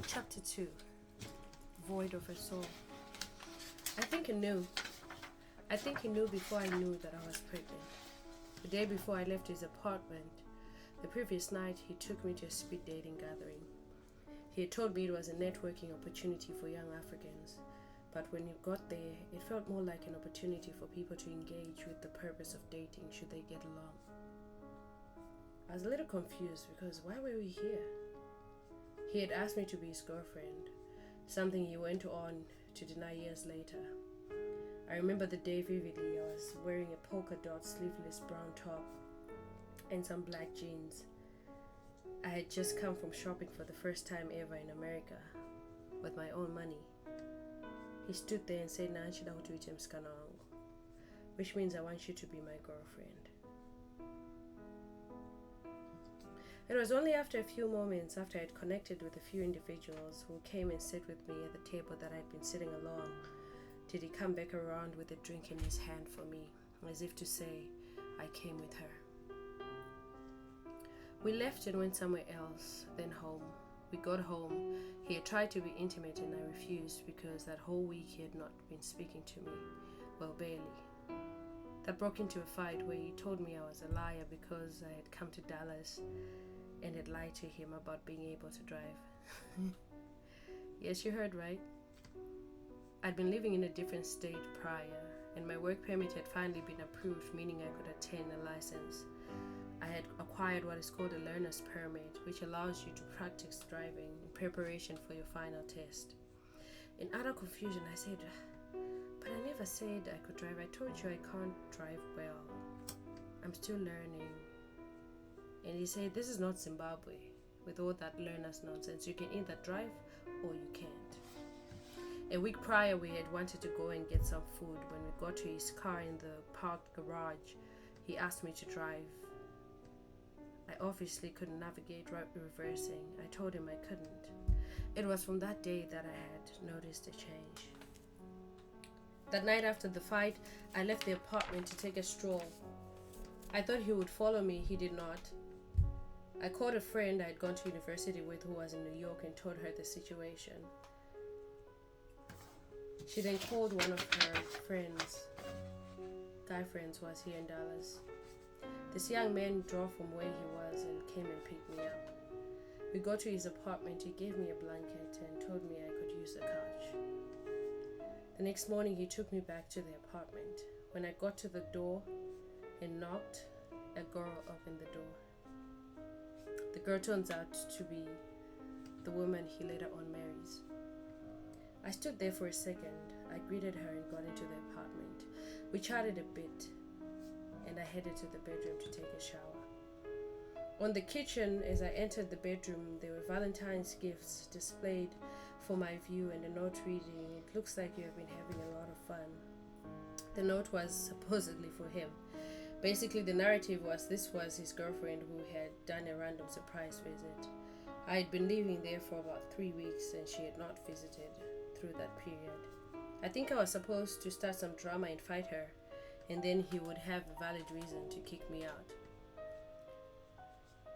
Chapter 2. Void of a soul. I think he knew. I think he knew before I knew that I was pregnant. The day before I left his apartment, the previous night, he took me to a speed dating gathering. He had told me it was a networking opportunity for young Africans, but when we got there, it felt more like an opportunity for people to engage with the purpose of dating should they get along. I was a little confused because why were we here? He had asked me to be his girlfriend, something he went on to deny years later. I remember the day vividly. I was wearing a polka dot sleeveless brown top and some black jeans. I had just come from shopping for the first time ever in America with my own money. He stood there and said, "Nanchida utuite msichana wangu," which means I want you to be my girlfriend. It was only after a few moments after I had connected with a few individuals who came and sat with me at the table that I had been sitting along did he come back around with a drink in his hand for me, as if to say, I came with her. We left and went somewhere else, then home. We got home. He had tried to be intimate and I refused because that whole week he had not been speaking to me. Well, barely. That broke into a fight where he told me I was a liar because I had come to Dallas and had lied to him about being able to drive. Yes, you heard right. I'd been living in a different state prior, and my work permit had finally been approved, meaning I could attain a license. I had acquired what is called a learner's permit, which allows you to practice driving in preparation for your final test. In utter confusion, I said, "But I never said I could drive. I told you I can't drive well. I'm still learning." And he said, "This is not Zimbabwe with all that learner's nonsense. You can either drive or you can't." A week prior, we had wanted to go and get some food. When we got to his car in the parked garage, he asked me to drive. I obviously couldn't navigate reversing. I told him I couldn't. It was from that day that I had noticed a change. That night after the fight, I left the apartment to take a stroll. I thought he would follow me. He did not. I called a friend I had gone to university with who was in New York and told her the situation. She then called one of her guy friends who was here in Dallas. This young man drove from where he was and came and picked me up. We got to his apartment. He gave me a blanket and told me I could use the couch. The next morning, he took me back to the apartment. When I got to the door and knocked, a girl opened the door. The girl turns out to be the woman he later on marries. I stood there for a second. I greeted her and got into the apartment. We chatted a bit, and I headed to the bedroom to take a shower. On the kitchen, as I entered the bedroom, there were Valentine's gifts displayed for my view and a note reading, "It looks like you have been having a lot of fun." The note was supposedly for him. Basically, the narrative was this was his girlfriend who had done a random surprise visit. I had been living there for about 3 weeks and she had not visited through that period. I think I was supposed to start some drama and fight her, and then he would have a valid reason to kick me out.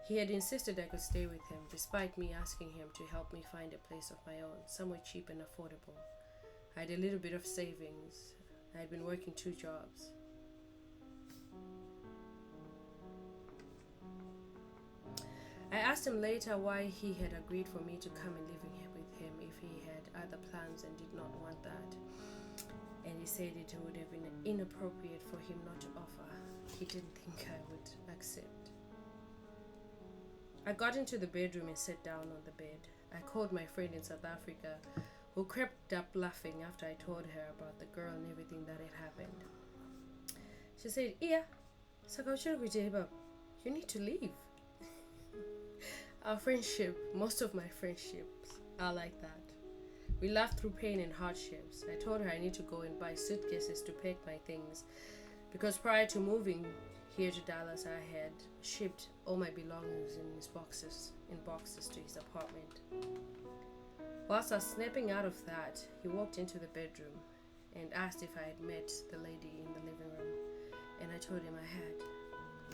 He had insisted I could stay with him, despite me asking him to help me find a place of my own, somewhere cheap and affordable. I had a little bit of savings. I had been working 2 jobs. I asked him later why he had agreed for me to come and live with him if he had other plans and did not want that. And he said it would have been inappropriate for him not to offer. He didn't think I would accept. I got into the bedroom and sat down on the bed. I called my friend in South Africa, who crept up laughing after I told her about the girl and everything that had happened. She said, "Iya, you need to leave." Our friendship, most of my friendships are like that. We laughed through pain and hardships. I told her I need to go and buy suitcases to pack my things because prior to moving here to Dallas, I had shipped all my belongings in boxes to his apartment. Whilst I was snapping out of that, he walked into the bedroom and asked if I had met the lady in the living room, and I told him I had.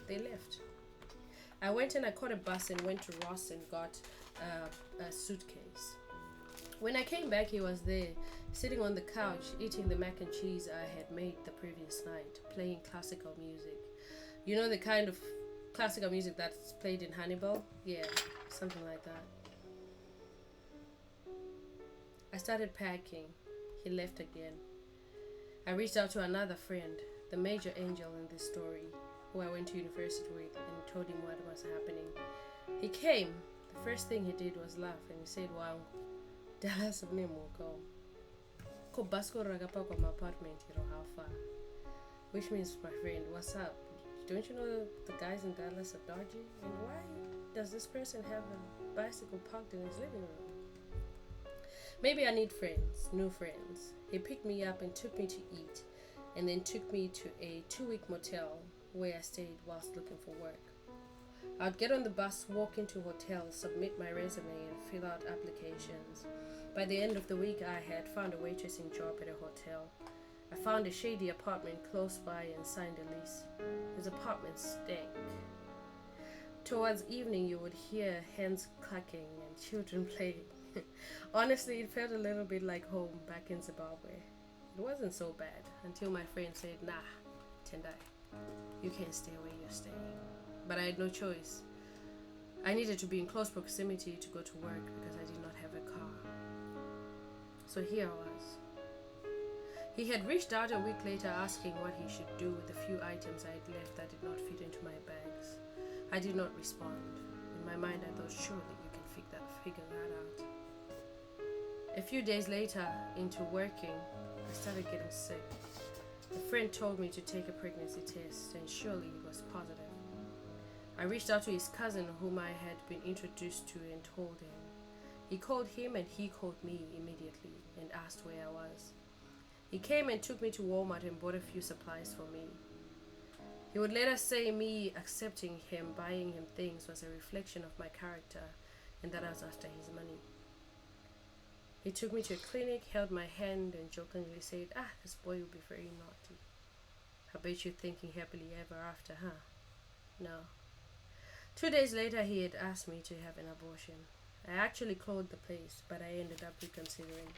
They left. I went and I caught a bus and went to Ross and got a suitcase. When I came back, he was there, sitting on the couch, eating the mac and cheese I had made the previous night, playing classical music. You know the kind of classical music that's played in Hannibal? Yeah, something like that. I started packing. He left again. I reached out to another friend, the major angel in this story, who I went to university with, and told him what was happening. He came. The first thing he did was laugh, and he said, "Wow, Dallas of Nemuko. Ko basko ragapa kwa my apartment, how far?" Which means, my friend, what's up? Don't you know the guys in Dallas are dodgy? And why does this person have a bicycle parked in his living room? Maybe I need friends, new friends. He picked me up and took me to eat, and then took me to a 2-week motel where I stayed whilst looking for work. I'd get on the bus, walk into hotels, submit my resume, and fill out applications. By the end of the week, I had found a waitressing job at a hotel. I found a shady apartment close by and signed a lease. His apartment stank. Towards evening, you would hear hens clucking and children playing. Honestly, it felt a little bit like home back in Zimbabwe. It wasn't so bad until my friend said, "Nah, Tendai, you can't stay where you're staying." But I had no choice. I needed to be in close proximity to go to work because I did not have a car. So here I was. He had reached out a week later asking what he should do with the few items I had left that did not fit into my bags. I did not respond. In my mind, I thought, surely you can figure that out. A few days later, into working, I started getting sick. A friend told me to take a pregnancy test, and surely it was positive. I reached out to his cousin, whom I had been introduced to, and told him. He called him, and he called me immediately and asked where I was. He came and took me to Walmart and bought a few supplies for me. He would later say me accepting him, buying him things was a reflection of my character, and that I was after his money. He took me to a clinic, held my hand, and jokingly said, "This boy will be very naughty. I bet you're thinking happily ever after, huh?" No. 2 days later, he had asked me to have an abortion. I actually called the place, but I ended up reconsidering.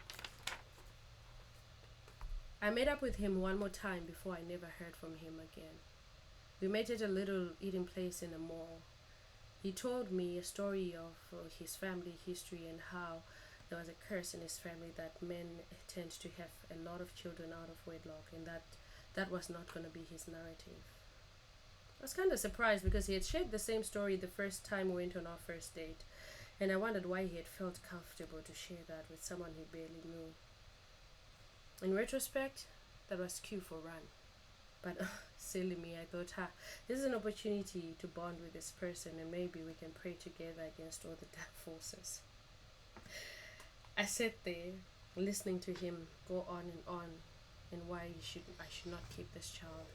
I met up with him one more time before I never heard from him again. We met at a little eating place in a mall. He told me a story of his family history and how there was a curse in his family that men tend to have a lot of children out of wedlock, and that was not going to be his narrative. I was kind of surprised because he had shared the same story the first time we went on our first date, and I wondered why he had felt comfortable to share that with someone he barely knew. In retrospect, that was cue for run. But silly me, I thought, this is an opportunity to bond with this person, and maybe we can pray together against all the dark forces. I sat there, listening to him go on, and why I should not keep this child,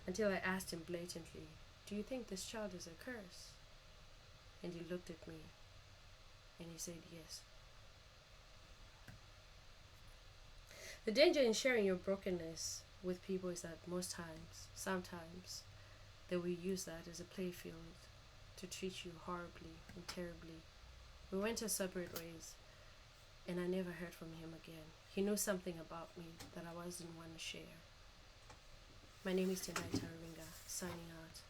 until I asked him blatantly, "Do you think this child is a curse?" And he looked at me, and he said yes. The danger in sharing your brokenness with people is that sometimes, they will use that as a playfield to treat you horribly and terribly. We went our separate ways, and I never heard from him again. He knew something about me that I wasn't one to share. My name is Tendai Tararinga, signing out.